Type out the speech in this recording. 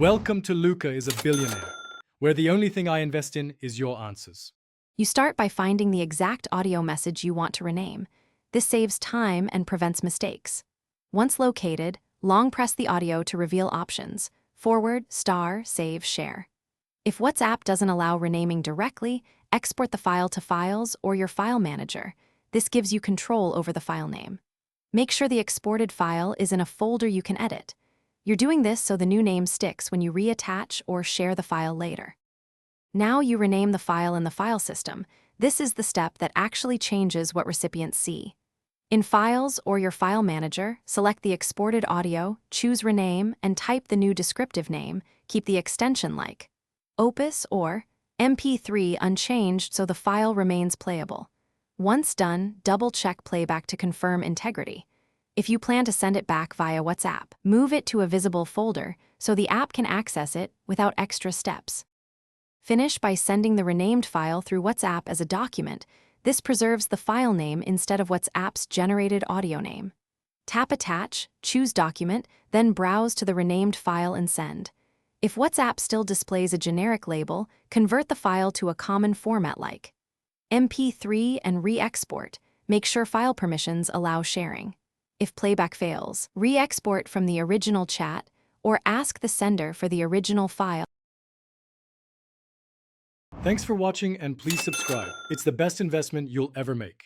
Welcome to Luca is a Billionaire, where the only thing I invest in is your answers. You start by finding the exact audio message you want to rename. This saves time and prevents mistakes. Once located, long press the audio to reveal options: forward, star, save, share. If WhatsApp doesn't allow renaming directly, export the file to Files or your file manager. This gives you control over the file name. Make sure the exported file is in a folder you can edit. You're doing this so the new name sticks when you reattach or share the file later. Now you rename the file in the file system. This is the step that actually changes what recipients see. In Files or your file manager, select the exported audio, choose Rename, and type the new descriptive name. Keep the extension like Opus or MP3 unchanged so the file remains playable. Once done, double-check playback to confirm integrity. If you plan to send it back via WhatsApp, move it to a visible folder so the app can access it without extra steps. Finish by sending the renamed file through WhatsApp as a document. This preserves the file name instead of WhatsApp's generated audio name. Tap Attach, choose Document, then browse to the renamed file and send. If WhatsApp still displays a generic label, convert the file to a common format like MP3 and re-export. Make sure file permissions allow sharing. If playback fails, re-export from the original chat or ask the sender for the original file. Thanks for watching and please subscribe. It's the best investment you'll ever make.